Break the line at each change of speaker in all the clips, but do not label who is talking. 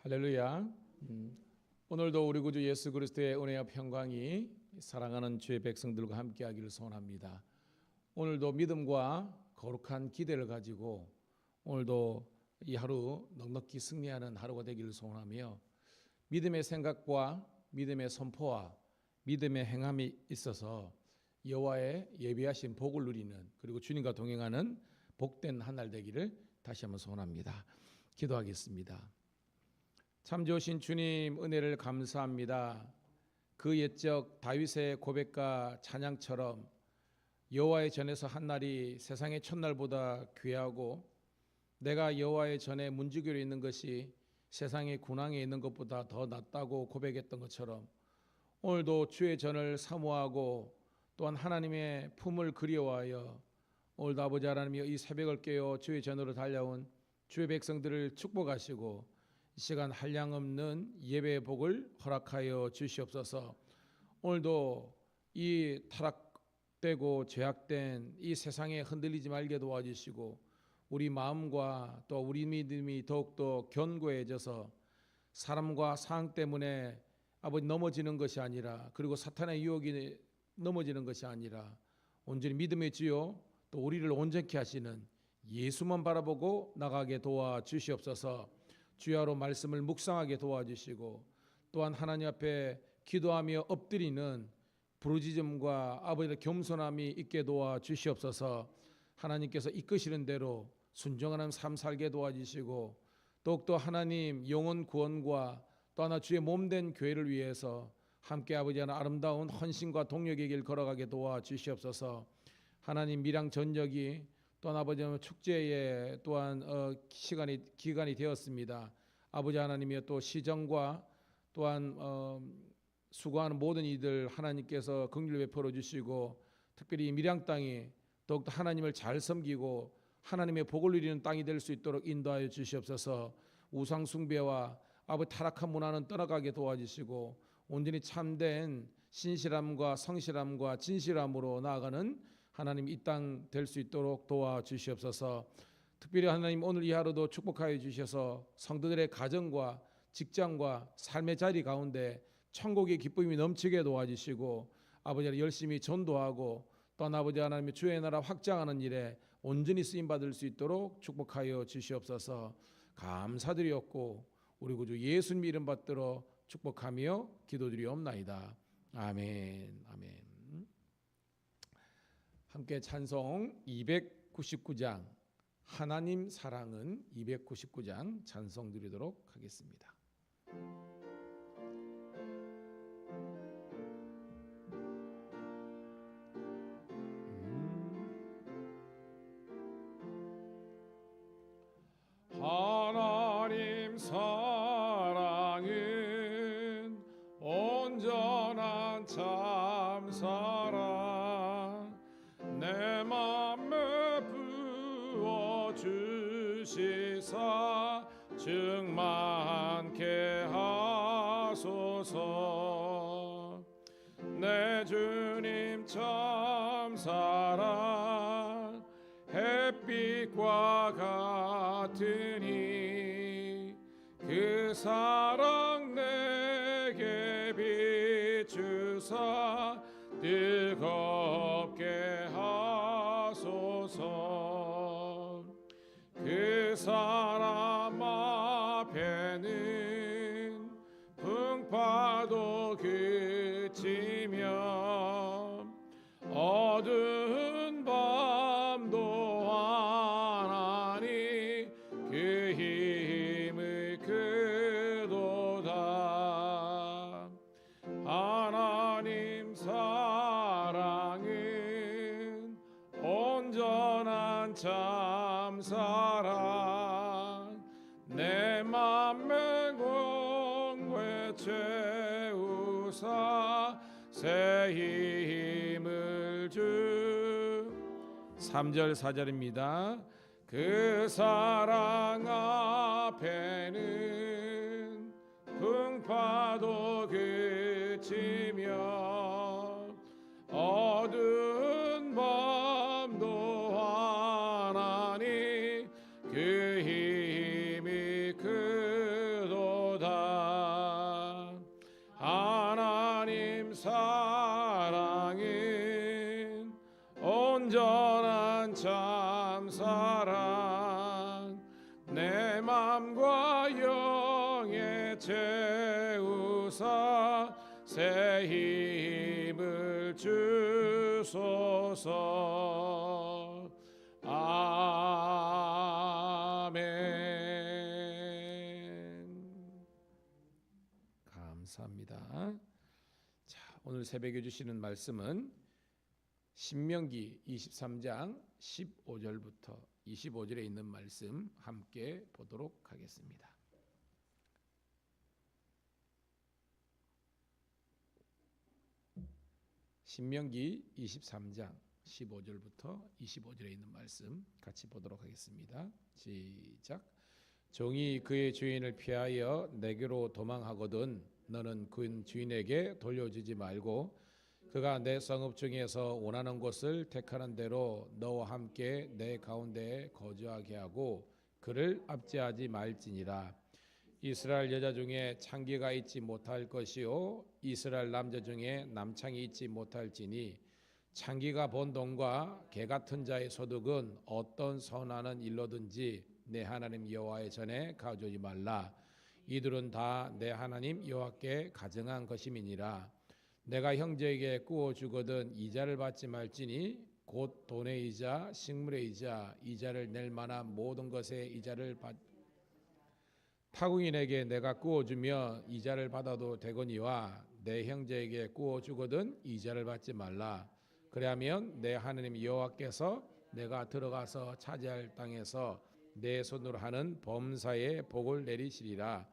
할렐루야. 오늘도 우리 구주 예수 그리스도의 은혜와 평강이 사랑하는 주의 백성들과 함께하기를 소원합니다. 오늘도 믿음과 거룩한 기대를 가지고 오늘도 이 하루 넉넉히 승리하는 하루가 되기를 소원하며 믿음의 생각과 믿음의 선포와 믿음의 행함이 있어서 여호와의 예비하신 복을 누리는, 그리고 주님과 동행하는 복된 한 날 되기를 다시 한번 소원합니다. 기도하겠습니다. 참 좋으신 주님, 은혜를 감사합니다. 그 옛적 다윗의 고백과 찬양처럼 여호와의 전에서 한 날이 세상의 첫날보다 귀하고, 내가 여호와의 전에 문지기로 있는 것이 세상의 군왕에 있는 것보다 더 낫다고 고백했던 것처럼, 오늘도 주의 전을 사모하고 또한 하나님의 품을 그리워하여 오늘도 아버지 하나님이여 이 새벽을 깨어 주의 전으로 달려온 주의 백성들을 축복하시고 이 시간 한량없는 예배의 복을 허락하여 주시옵소서. 오늘도 이 타락되고 죄악된 이 세상에 흔들리지 말게 도와주시고 우리 마음과 또 우리 믿음이 더욱더 견고해져서 사람과 상황 때문에 아버지 넘어지는 것이 아니라, 그리고 사탄의 유혹이 넘어지는 것이 아니라 온전히 믿음의 주요 또 우리를 온전케 하시는 예수만 바라보고 나가게 도와주시옵소서. 주야로 말씀을 묵상하게 도와주시고 또한 하나님 앞에 기도하며 엎드리는 부르짖음과 아버지의 겸손함이 있게 도와주시옵소서. 하나님께서 이끄시는 대로 순종하는 삶 살게 도와주시고 더욱더 하나님 영혼 구원과 또 하나 주의 몸된 교회를 위해서 함께 아버지 하나 아름다운 헌신과 동력의 길 걸어가게 도와주시옵소서. 하나님 밀양 전역이 또한 아버지 하나님 축제에 또한 기간이 되었습니다. 아버지 하나님이여 또 시정과 또한 수고하는 모든 이들 하나님께서 긍휼 베풀어 주시고 특별히 밀양 땅이 더욱더 하나님을 잘 섬기고 하나님의 복을 누리는 땅이 될 수 있도록 인도하여 주시옵소서. 우상 숭배와 아버지 타락한 문화는 떠나가게 도와주시고 온전히 참된 신실함과 성실함과 진실함으로 나아가는 하나님 이 땅 될 수 있도록 도와주시옵소서. 특별히 하나님 오늘 이 하루도 축복하여 주셔서 성도들의 가정과 직장과 삶의 자리 가운데 천국의 기쁨이 넘치게 도와주시고 아버지를 열심히 전도하고 또한 아버지 하나님의 주의 나라 확장하는 일에 온전히 쓰임받을 수 있도록 축복하여 주시옵소서. 감사드리옵고 우리 구주 예수님 이름 받들어 축복하며 기도드리옵나이다. 아멘. 아멘. 함께 찬송 299장 하나님 사랑은 299장 찬송 드리도록 하겠습니다. 하나님 사랑은 온전한 참 사랑 내 맘에 부어 주시사 충만케 하소서. 내 주님 참 사랑 햇빛과 같으니 그 사랑 내게 비추사 뜨겁게 하소서. 그 사람 앞에는 풍파도 그치며 어두운 밤도 하나니 그 힘을 그도다. 하나님 사랑은 온전한 참 사랑 내 맘에 공고에 채우사 새 힘을 주 3절 4절입니다. 그 사랑 앞에는 풍파도 그치며 어두운 밤도 하나니 그 힘이 그도다. 사랑 내 맘과 영에 채우사 새 힘을 주소서. 아멘. 감사합니다. 자, 오늘 새벽에 주시는 말씀은 신명기 23장 15절부터 25절에 있는 말씀 함께 보도록 하겠습니다. 신명기 23장 15절부터 25절에 있는 말씀 같이 보도록 하겠습니다. 시작. 종이 그의 주인을 피하여 내게로 도망하거든 너는 그 주인에게 돌려주지 말고 그가 내 성읍 중에서 원하는 곳을 택하는 대로 너와 함께 내 가운데에 거주하게 하고 그를 압제하지 말지니라. 이스라엘 여자 중에 창기가 있지 못할 것이요 이스라엘 남자 중에 남창이 있지 못할지니 창기가 번 돈과 개 같은 자의 소득은 어떤 선하는 일로든지 내 하나님 여호와의 전에 가져오지 말라. 이들은 다 내 하나님 여호와께 가증한 것임이니라. 내가 형제에게 꾸어 주거든 이자를 받지 말지니 곧 돈의 이자 식물의 이자 이자를 낼 만한 모든 것의 이자를 타국인에게 내가 꾸어주며 이자를 받아도 되거니와 내 형제에게 꾸어주거든 이자를 받지 말라. 그리하면 내 하나님 여호와께서 내가 들어가서 차지할 땅에서 내 손으로 하는 범사에 복을 내리시리라.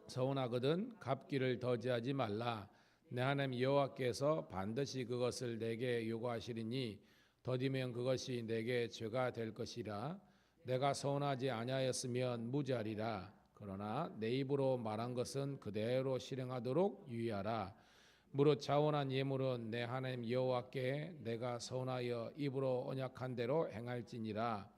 서운하거든 갚기를 더디하지 말라. 내 하나님 여호와께서 반드시 그것을 내게 요구하시리니 더디면 그것이 내게 죄가 될 것이라. 내가 서운하지 아니하였으면 무죄하리라. 그러나 내 입으로 말한 것은 그대로 실행하도록 유의하라. 무릇 자원한 예물은 내 하나님 여호와께 내가 서운하여 입으로 언약한 대로 행할지니라.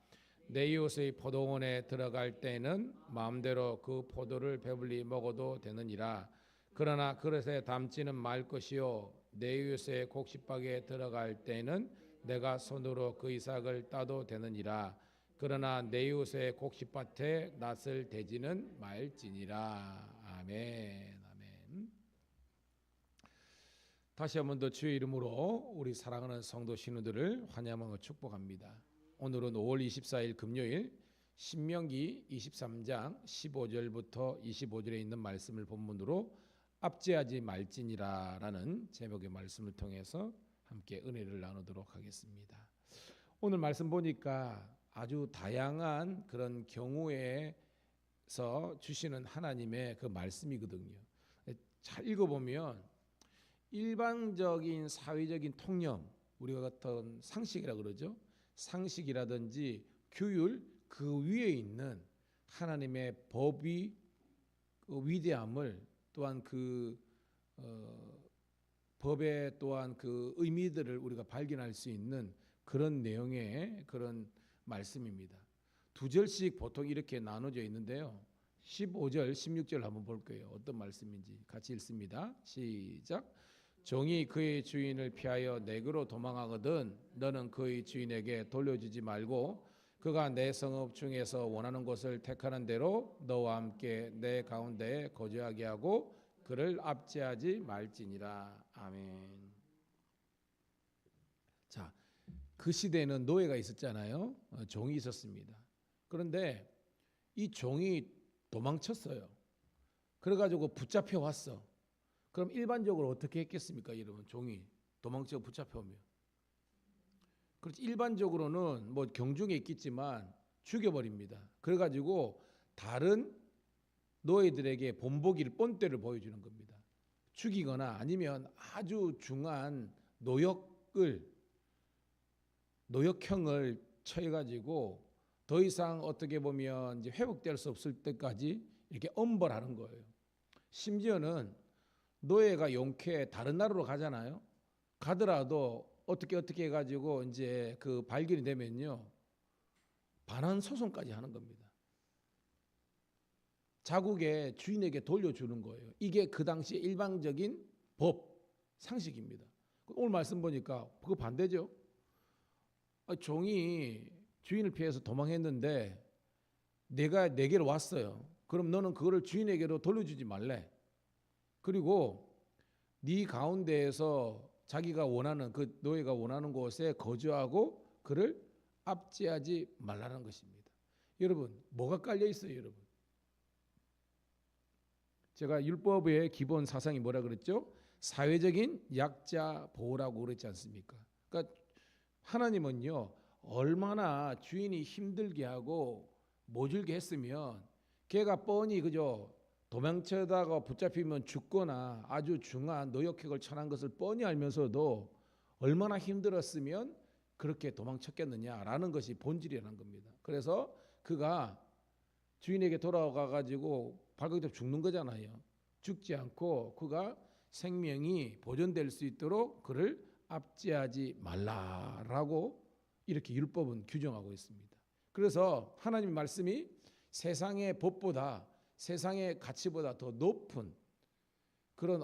내 이웃의 포도원에 들어갈 때에는 마음대로 그 포도를 배불리 먹어도 되느니라. 그러나 그릇에 담지는 말 것이요 내 이웃의 곡식박에 들어갈 때에는 내가 손으로 그 이삭을 따도 되느니라. 그러나 내 이웃의 곡식밭에 낫을 대지는 말지니라. 아멘. 아멘. 다시 한 번 더 주의 이름으로 우리 사랑하는 성도 신우들을 환영하고 축복합니다. 오늘은 5월 24일 금요일 신명기 23장 15절부터 25절에 있는 말씀을 본문으로 압제하지 말지니라라는 제목의 말씀을 통해서 함께 은혜를 나누도록 하겠습니다. 오늘 말씀 보니까 아주 다양한 그런 경우에서 주시는 하나님의 그 말씀이거든요. 잘 읽어보면 일반적인 사회적인 통념, 우리가 같은 상식이라 그러죠. 상식이라든지 규율 그 위에 있는 하나님의 법이 그 위대함을 또한 그 법의 또한 그 의미들을 우리가 발견할 수 있는 그런 내용의 그런 말씀입니다. 두 절씩 보통 이렇게 나눠져 있는데요. 15절, 16절 한번 볼게요. 어떤 말씀인지 같이 읽습니다. 시작. 종이 그의 주인을 피하여 내게로 도망하거든 너는 그의 주인에게 돌려주지 말고 그가 내 성읍 중에서 원하는 곳을 택하는 대로 너와 함께 내 가운데에 거주하게 하고 그를 압제하지 말지니라. 아멘. 자, 그 시대에는 노예가 있었잖아요. 종이 있었습니다. 그런데 이 종이 도망쳤어요. 그래가지고 붙잡혀 왔어. 그럼 일반적으로 어떻게 했겠습니까? 여러분, 종이 도망쳐 붙잡혀 오면. 그렇지, 일반적으로는 뭐 경중에 있겠지만 죽여버립니다. 그래가지고 다른 노예들에게 본보기를 본때를 보여주는 겁니다. 죽이거나 아니면 아주 중한 노역형을 처해가지고 더 이상 어떻게 보면 이제 회복될 수 없을 때까지 이렇게 엄벌하는 거예요. 심지어는 노예가 용케 다른 나라로 가잖아요. 가더라도 어떻게 해가지고 이제 그 발견이 되면요, 반환 소송까지 하는 겁니다. 자국의 주인에게 돌려주는 거예요. 이게 그 당시 일반적인 법 상식입니다. 오늘 말씀 보니까 그거 반대죠. 종이 주인을 피해서 도망했는데 내게로 왔어요. 그럼 너는 그거를 주인에게로 돌려주지 말래. 그리고 네 가운데에서 자기가 원하는 그 노예가 원하는 곳에 거주하고 그를 압제하지 말라는 것입니다. 여러분, 뭐가 깔려 있어요, 여러분? 제가 율법의 기본 사상이 뭐라 그랬죠? 사회적인 약자 보호라고 그랬지 않습니까? 그러니까 하나님은요, 얼마나 주인이 힘들게 하고 모질게 했으면 걔가 뻔히 그저 도망쳐다가 붙잡히면 죽거나 아주 중한 노역행을 처한 것을 뻔히 알면서도 얼마나 힘들었으면 그렇게 도망쳤겠느냐라는 것이 본질이라는 겁니다. 그래서 그가 주인에게 돌아가 가지고 발각되어 죽는 거잖아요. 죽지 않고 그가 생명이 보존될 수 있도록 그를 압제하지 말라라고 이렇게 율법은 규정하고 있습니다. 그래서 하나님의 말씀이 세상의 법보다 세상의 가치보다 더 높은 그런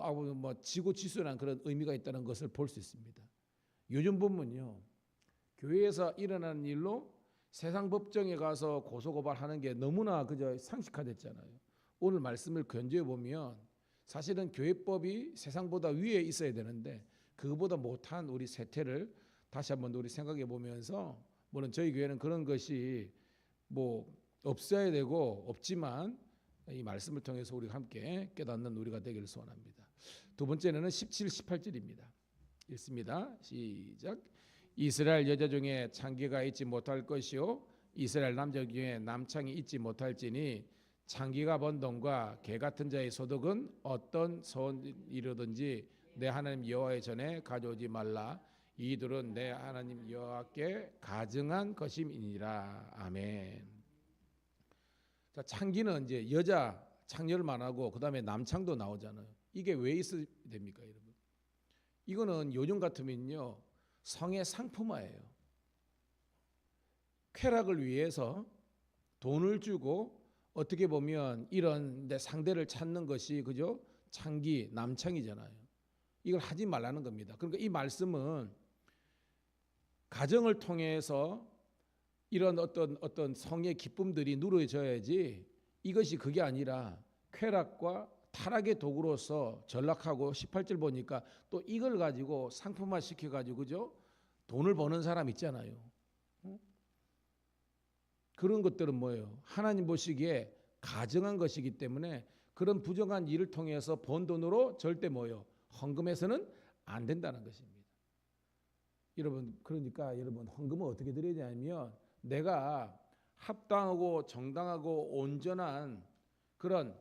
지고지순한 그런 의미가 있다는 것을 볼 수 있습니다. 요즘 보면요, 교회에서 일어나는 일로 세상 법정에 가서 고소고발하는 게 너무나 그저 상식화됐잖아요. 오늘 말씀을 견주해 보면 사실은 교회법이 세상보다 위에 있어야 되는데 그거보다 못한 우리 세태를 다시 한번 우리 생각해 보면서, 물론 저희 교회는 그런 것이 없어야 되고 없지만 이 말씀을 통해서 우리가 함께 깨닫는 우리가 되기를 소원합니다. 두 번째는 17, 18절입니다. 읽습니다. 시작. 이스라엘 여자 중에 창기가 있지 못할 것이요 이스라엘 남자 중에 남창이 있지 못할지니 창기가 번 돈과 개 같은 자의 소득은 어떤 선이로든지 내 하나님 여호와의 전에 가져오지 말라. 이들은 내 하나님 여호와께 가증한 것임이니라. 아멘. 자, 창기는 이제 여자 창녀를 말하고 그다음에 남창도 나오잖아요. 이게 왜 있어야 됩니까, 여러분? 이거는 요즘 같으면요, 성의 상품화예요. 쾌락을 위해서 돈을 주고 어떻게 보면 이런 데 상대를 찾는 것이 그죠? 창기, 남창이잖아요. 이걸 하지 말라는 겁니다. 그러니까 이 말씀은 가정을 통해서 이런 어떤 성의 기쁨들이 누려져야지, 이것이 그게 아니라 쾌락과 타락의 도구로서 전락하고 18절 보니까 또 이걸 가지고 상품화 시켜가지고 그죠? 돈을 버는 사람 있잖아요. 그런 것들은 뭐예요? 하나님 보시기에 가증한 것이기 때문에 그런 부정한 일을 통해서 번 돈으로 절대 뭐예요? 헌금해서는 안 된다는 것입니다. 여러분, 그러니까 여러분, 헌금은 어떻게 드려야 되냐면 내가 합당하고 정당하고 온전한 그런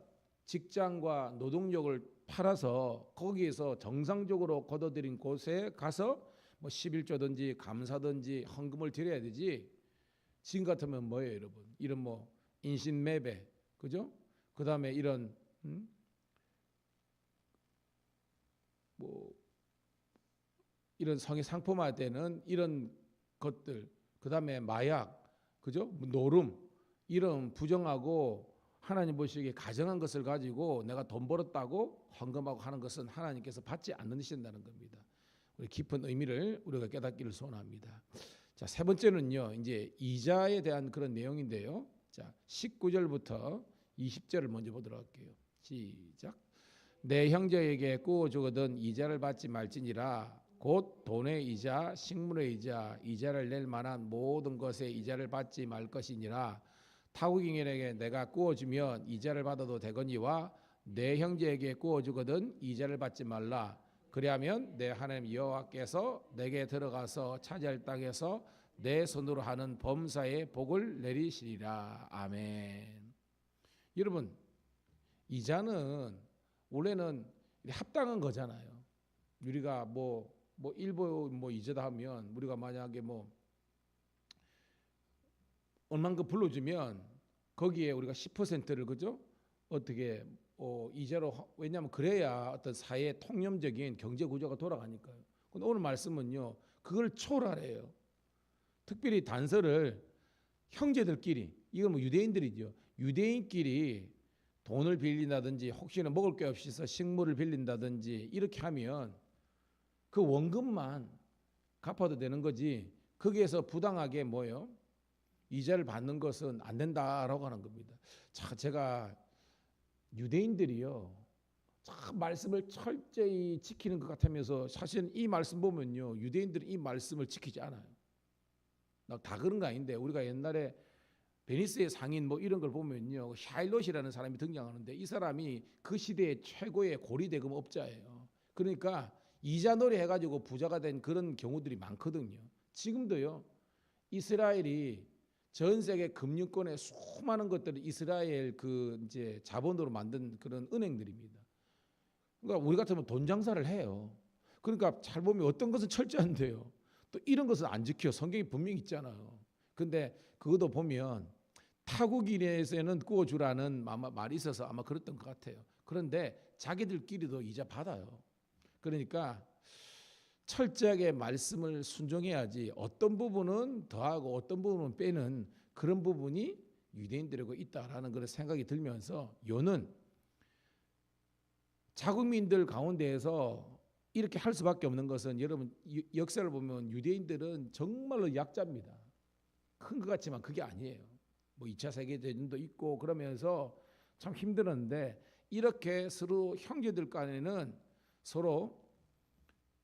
직장과 노동력을 팔아서 거기에서 정상적으로 거둬들인 곳에 가서 11조든지 감사든지 헌금을 드려야 되지. 지금 같으면 뭐예요, 여러분? 이런 인신매매, 그죠? 그 다음에 이런 이런 성의 상품화되는 이런 것들, 그 다음에 마약, 그죠? 노름, 이런 부정하고 하나님 보시기에 가정한 것을 가지고 내가 돈 벌었다고 헌금하고 하는 것은 하나님께서 받지 않는다는 겁니다. 우리 깊은 의미를 우리가 깨닫기를 소원합니다. 자, 세 번째는요, 이제 이자에 대한 그런 내용인데요. 자, 19절부터 20절을 먼저 보도록 할게요. 시작. 내 형제에게 꾸어주거든 이자를 받지 말지니라. 곧 돈의 이자, 식물의 이자, 이자를 낼 만한 모든 것에 이자를 받지 말 것이니라. 타국인에게 내가 꾸어주면 이자를 받아도 되거니와 내 형제에게 꾸어주거든 이자를 받지 말라. 그리하면 내 하나님 여호와께서 내게 들어가서 차지할 땅에서 내 손으로 하는 범사에 복을 내리시리라. 아멘. 여러분, 이자는 원래는 합당한 거잖아요. 우리가 일부 이자다 하면 우리가 만약에 얼만큼 불러주면 거기에 우리가 10%를 그죠? 어떻게 이자로, 왜냐하면 그래야 어떤 사회 통념적인 경제 구조가 돌아가니까요. 근데 오늘 말씀은요, 그걸 초월하래요. 특별히 단서를 형제들끼리, 이건 유대인들이죠. 유대인끼리 돈을 빌린다든지 혹시나 먹을 게 없어서 식물을 빌린다든지 이렇게 하면 그 원금만 갚아도 되는 거지, 거기에서 부당하게 뭐요? 이자를 받는 것은 안 된다라고 하는 겁니다. 자, 제가 유대인들이요, 참 말씀을 철저히 지키는 것 같으면서 사실은 이 말씀 보면요, 유대인들은 이 말씀을 지키지 않아요. 다 그런 거 아닌데, 우리가 옛날에 베니스의 상인 뭐 이런 걸 보면요, 샤일롯이라는 사람이 등장하는데, 이 사람이 그 시대의 최고의 고리대금 업자예요. 그러니까 이자 놀이 해가지고 부자가 된 그런 경우들이 많거든요. 지금도요, 이스라엘이 전 세계 금융권의 수많은 것들을 이스라엘 그 이제 자본으로 만든 그런 은행들입니다. 그러니까 우리 같으면 돈 장사를 해요. 그러니까 잘 보면 어떤 것은 철저한데요, 또 이런 것은 안 지켜. 성경이 분명히 있잖아요. 근데 그것도 보면 타국인에서는 구워주라는 말이 있어서 아마 그랬던 것 같아요. 그런데 자기들끼리도 이자 받아요. 그러니까 철저하게 말씀을 순종해야지 어떤 부분은 더하고 어떤 부분은 빼는 그런 부분이 유대인들에게 있다라는 그런 생각이 들면서, 요는 자국민들 가운데에서 이렇게 할 수밖에 없는 것은, 여러분 역사를 보면 유대인들은 정말로 약자입니다. 큰 것 같지만 그게 아니에요. 뭐 2차 세계대전도 있고 그러면서 참 힘들었는데, 이렇게 서로 형제들 간에는 서로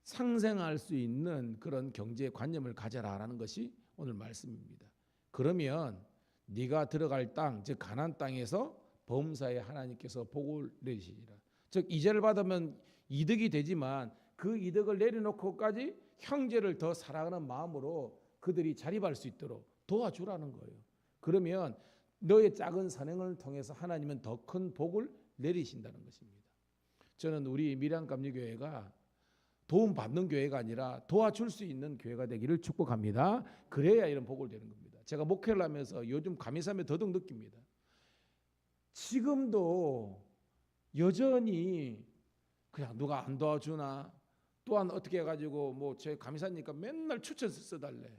상생할 수 있는 그런 경제 관념을 가져라라는 것이 오늘 말씀입니다. 그러면 네가 들어갈 땅, 즉 가나안 땅에서 범사에 하나님께서 복을 내리시리라. 즉 이자를 받으면 이득이 되지만 그 이득을 내려놓고까지 형제를 더 사랑하는 마음으로 그들이 자립할 수 있도록 도와주라는 거예요. 그러면 너의 작은 선행을 통해서 하나님은 더 큰 복을 내리신다는 것입니다. 저는 우리 밀양감리교회가 도움받는 교회가 아니라 도와줄 수 있는 교회가 되기를 축복합니다. 그래야 이런 복을 되는 겁니다. 제가 목회를 하면서 요즘 감리삼에 더더욱 느낍니다. 지금도 여전히 그냥 누가 안 도와주나, 또한 어떻게 해가지고 뭐 제 감리사니까 맨날 추천서 써달래.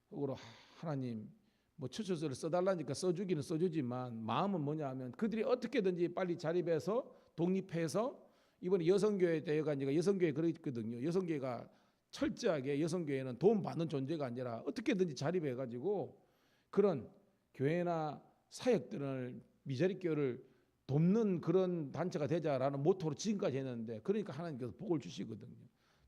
그리고 하나님 뭐 추천서를 써달라니까 써주기는 써주지만 마음은 뭐냐 하면 그들이 어떻게든지 빨리 자립해서 독립해서, 이번에 여성교회 대회가 여성교회 그랬거든요. 여성교회가 철저하게, 여성교회는 도움 받는 존재가 아니라 어떻게든지 자립해가지고 그런 교회나 사역들을, 미자립교회를 돕는 그런 단체가 되자라는 모토로 지금까지 했는데, 그러니까 하나님께서 복을 주시거든요.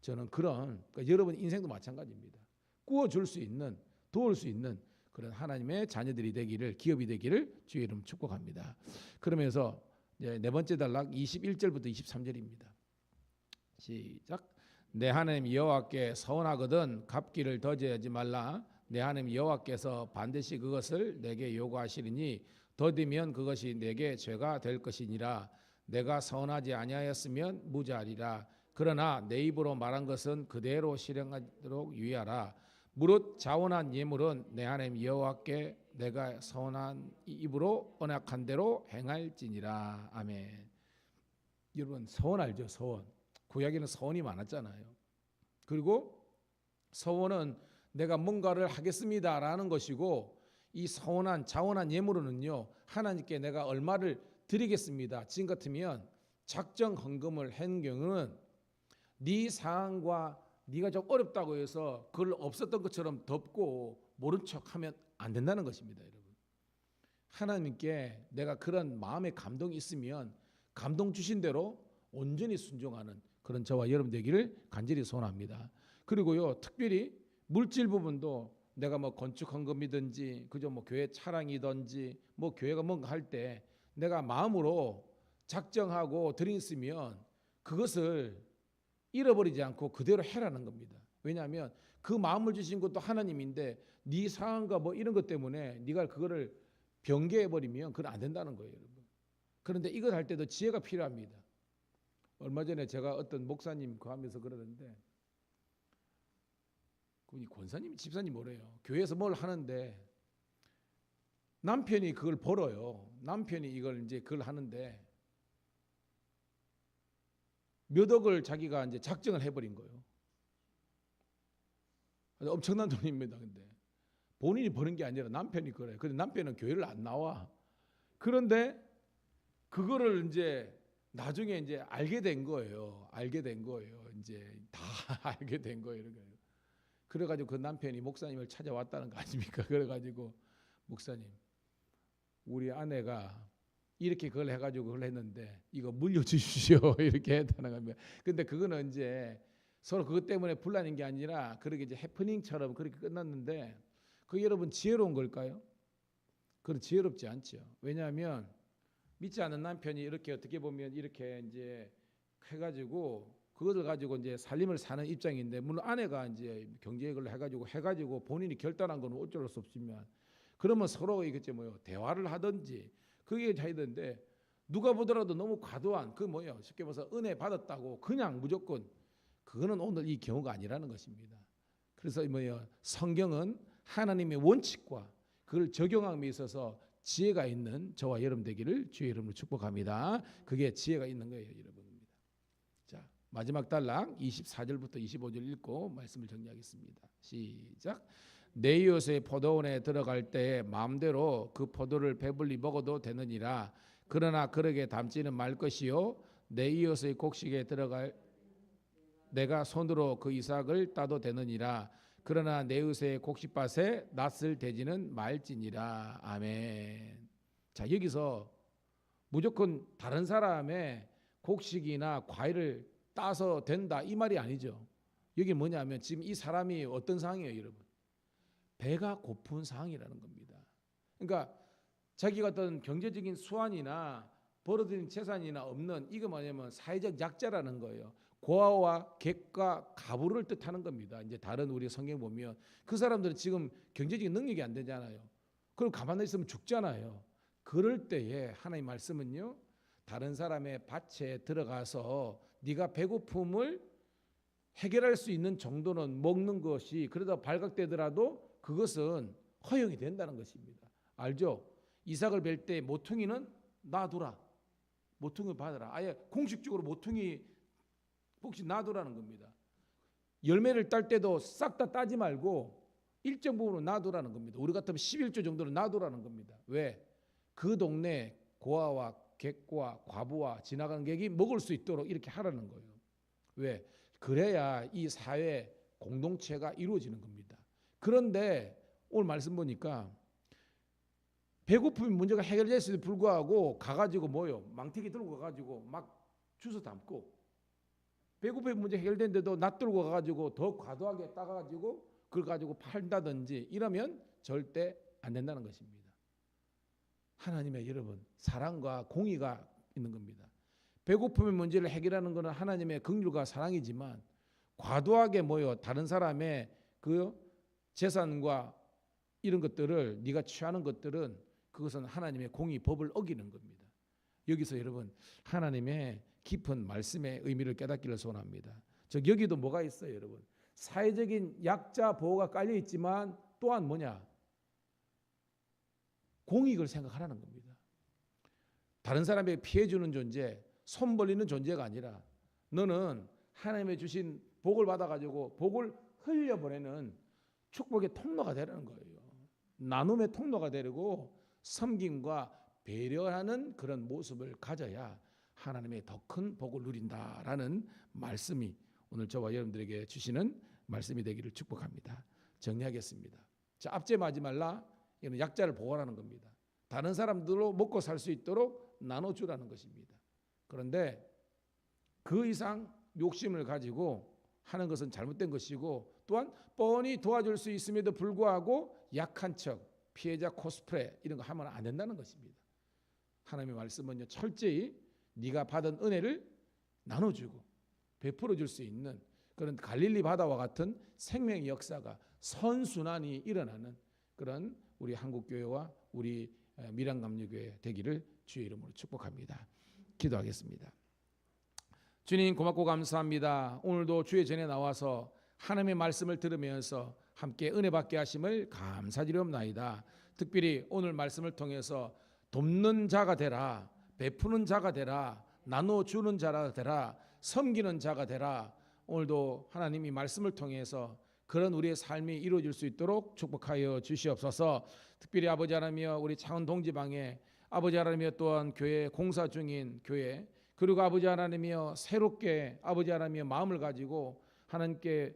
저는 그러니까 여러분 인생도 마찬가지입니다. 꾸어줄 수 있는, 도울 수 있는 그런 하나님의 자녀들이 되기를, 기업이 되기를 주의 이름 축복합니다. 그러면서 네 번째 단락 21절부터 23절입니다. 시작. 내 하나님 여호와께 서원하거든 갚기를 더디하지 말라. 내 하나님 여호와께서 반드시 그것을 내게 요구하시리니 더디면 그것이 내게 죄가 될 것이니라. 내가 서원하지 아니하였으면 무죄하리라. 그러나 내 입으로 말한 것은 그대로 실행하도록 유의하라. 무릇 자원한 예물은 내 하나님 여호와께 내가 서원한 입으로 언약한 대로 행할지니라. 아멘. 여러분 서원 알죠? 서원. 구약에는 서원이 많았잖아요. 그리고 서원은 내가 뭔가를 하겠습니다라는 것이고, 이 서원한 자원한 예물은요, 하나님께 내가 얼마를 드리겠습니다. 지금 같으면 작정 헌금을 한 경우는 네 상황과 네가 좀 어렵다고 해서 그걸 없었던 것처럼 덮고 모른 척하면 안 된다는 것입니다, 여러분. 하나님께 내가 그런 마음의 감동이 있으면 감동 주신 대로 온전히 순종하는 그런 저와 여러분 되기를 간절히 소원합니다. 그리고요, 특별히 물질 부분도 내가 뭐 건축 헌금이든지 그저 뭐 교회 차량이든지 뭐 교회가 뭔가 할 때 내가 마음으로 작정하고 드렸으면 그것을 잃어버리지 않고 그대로 해라는 겁니다. 왜냐하면 그 마음을 주신 것도 하나님인데 네 상황과 뭐 이런 것 때문에 네가 그거를 변개해버리면 그건 안 된다는 거예요, 여러분. 그런데 이걸 할 때도 지혜가 필요합니다. 얼마 전에 제가 어떤 목사님 구하면서 그러는데, 그분이 권사님, 집사님 뭐래요. 교회에서 뭘 하는데 남편이 그걸 벌어요. 남편이 이걸 이제 그걸 하는데 몇 억을 자기가 이제 작정을 해버린 거예요. 엄청난 돈입니다. 근데 본인이 버는 게 아니라 남편이 그래. 근데 남편은 교회를 안 나와. 그런데 그거를 이제 나중에 이제 알게 된 거예요. 알게 된 거예요. 이제 다 알게 된 거예요. 그래가지고 그 남편이 목사님을 찾아왔다는 거 아닙니까? 그래가지고 목사님, 우리 아내가 이렇게 그걸 해가지고 그걸 했는데 이거 물려주십시오 이렇게 했다는 겁니다. 근데 그거는 이제 서로 그것 때문에 분란인 게 아니라 그렇게 이제 해프닝처럼 그렇게 끝났는데, 그 여러분 지혜로운 걸까요? 그건 지혜롭지 않죠. 왜냐하면 믿지 않는 남편이 이렇게 어떻게 보면 이렇게 이제 해가지고 그것을 가지고 이제 살림을 사는 입장인데, 물론 아내가 이제 경제력을 해가지고 본인이 결단한 건 어쩔 수 없지만, 그러면 서로 이겠지 뭐요, 대화를 하든지 그게 차이던데, 누가 보더라도 너무 과도한 그 뭐요, 쉽게 말해서 은혜 받았다고 그냥 무조건, 그거는 오늘 이 경우가 아니라는 것입니다. 그래서 뭐요, 성경은 하나님의 원칙과 그걸 적용함에 있어서 지혜가 있는 저와 여러분 되기를 주의 이름으로 축복합니다. 그게 지혜가 있는 거예요, 여러분입니다. 자, 마지막 단락 24절부터 25절 읽고 말씀을 정리하겠습니다. 시작. 내 이웃의 포도원에 들어갈 때 마음대로 그 포도를 배불리 먹어도 되느니라. 그러나 그러게 담지는 말 것이요, 내 이웃의 곡식에 들어갈 내가 손으로 그 이삭을 따도 되느니라. 그러나 내 이웃의 곡식밭에 낫을 대지는 말지니라. 아멘. 자, 여기서 무조건 다른 사람의 곡식이나 과일을 따서 된다 이 말이 아니죠. 여기 뭐냐면 지금 이 사람이 어떤 상황이에요, 여러분? 배가 고픈 상황이라는 겁니다. 그러니까 자기가 어떤 경제적인 수완이나 벌어들인 재산이나 없는, 이거 뭐냐면 사회적 약자라는 거예요. 고아와 객과 가부를 뜻하는 겁니다. 이제 다른 우리 성경 보면 그 사람들은 지금 경제적인 능력이 안 되잖아요. 그럼 가만히 있으면 죽잖아요. 그럴 때에 하나님 말씀은요, 다른 사람의 밭에 들어가서 네가 배고픔을 해결할 수 있는 정도는 먹는 것이, 그러다 발각되더라도 그것은 허용이 된다는 것입니다. 알죠? 이삭을 벨 때 모퉁이는 놔두라, 모퉁이를 받아라. 아예 공식적으로 모퉁이 혹시 놔두라는 겁니다. 열매를 딸 때도 싹 다 따지 말고 일정 부분으로 놔두라는 겁니다. 우리 같으면 11조 정도는 놔두라는 겁니다. 왜? 그 동네 고아와 객과 과부와 지나가는 객이 먹을 수 있도록 이렇게 하라는 거예요. 왜? 그래야 이 사회 공동체가 이루어지는 겁니다. 그런데 오늘 말씀 보니까 배고픔 문제가 해결됐음에도 불구하고 가가지고 뭐요? 망태기 들고 가가지고 막 주워 담고, 배고픔 문제 해결된데도 낫 들고 가가지고 더 과도하게 따가지고 그걸 가지고 팔다든지 이러면 절대 안 된다는 것입니다. 하나님의 여러분 사랑과 공의가 있는 겁니다. 배고픔의 문제를 해결하는 것은 하나님의 긍휼과 사랑이지만, 과도하게 뭐요, 다른 사람의 그 재산과 이런 것들을 네가 취하는 것들은 그것은 하나님의 공의 법을 어기는 겁니다. 여기서 여러분 하나님의 깊은 말씀의 의미를 깨닫기를 소원합니다. 즉 여기도 뭐가 있어요, 여러분? 사회적인 약자 보호가 깔려 있지만 또한 뭐냐? 공익을 생각하라는 겁니다. 다른 사람에게 피해 주는 존재, 손 벌리는 존재가 아니라 너는 하나님의 주신 복을 받아가지고 복을 흘려보내는 축복의 통로가 되라는 거예요. 나눔의 통로가 되고 섬김과 배려하는 그런 모습을 가져야 하나님의 더 큰 복을 누린다라는 말씀이 오늘 저와 여러분들에게 주시는 말씀이 되기를 축복합니다. 정리하겠습니다. 자, 압제하지 말라. 이는 약자를 보호하는 겁니다. 다른 사람들로 먹고 살 수 있도록 나눠주라는 것입니다. 그런데 그 이상 욕심을 가지고 하는 것은 잘못된 것이고, 또한 뻔히 도와줄 수 있음에도 불구하고 약한 척, 피해자 코스프레 이런 거 하면 안 된다는 것입니다. 하나님의 말씀은요, 철저히 네가 받은 은혜를 나눠주고 베풀어 줄 수 있는 그런 갈릴리 바다와 같은 생명의 역사가 선순환이 일어나는 그런 우리 한국교회와 우리 밀양감리교회 되기를 주의 이름으로 축복합니다. 기도하겠습니다. 주님 고맙고 감사합니다. 오늘도 주의 전에 나와서 하나님의 말씀을 들으면서 함께 은혜 받게 하심을 감사드리옵나이다. 특별히 오늘 말씀을 통해서 돕는 자가 되라, 베푸는 자가 되라, 나눠주는 자가 되라, 섬기는 자가 되라. 오늘도 하나님이 말씀을 통해서 그런 우리의 삶이 이루어질 수 있도록 축복하여 주시옵소서. 특별히 아버지 하나님이여, 우리 창원 동지방에 아버지 하나님이여, 또한 교회 공사 중인 교회, 그리고 아버지 하나님이여 새롭게 아버지 하나님이여 마음을 가지고 하나님께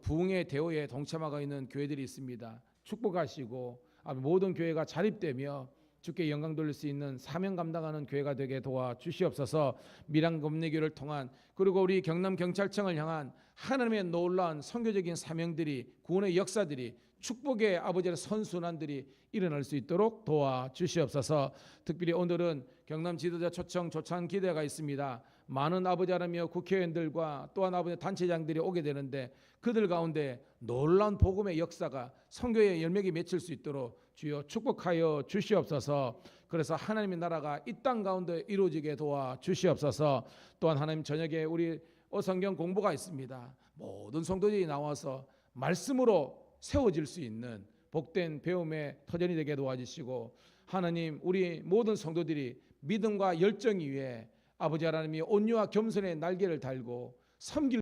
부흥의 대오에 동참하고 있는 교회들이 있습니다. 축복하시고 모든 교회가 자립되며 주께 영광 돌릴 수 있는 사명 감당하는 교회가 되게 도와주시옵소서. 밀양검리교를 통한 그리고 우리 경남경찰청을 향한 하나님의 놀라운 선교적인 사명들이 구원의 역사들이 축복의 아버지의 선순환들이 일어날 수 있도록 도와주시옵소서. 특별히 오늘은 경남 지도자 초청 조찬 기대가 있습니다. 많은 아버지 하나님이여 국회의원들과 또한 아버지 단체장들이 오게 되는데 그들 가운데 놀라운 복음의 역사가 선교의 열매가 맺힐 수 있도록 주여 축복하여 주시옵소서. 그래서 하나님의 나라가 이 땅 가운데 이루어지게 도와주시옵소서. 또한 하나님 저녁에 우리 성경 공부가 있습니다. 모든 성도들이 나와서 말씀으로 세워질 수 있는 복된 배움의 터전이 되게 도와주시고 하나님 우리 모든 성도들이 믿음과 열정 위에 아버지 하나님이 온유와 겸손의 날개를 달고 섬길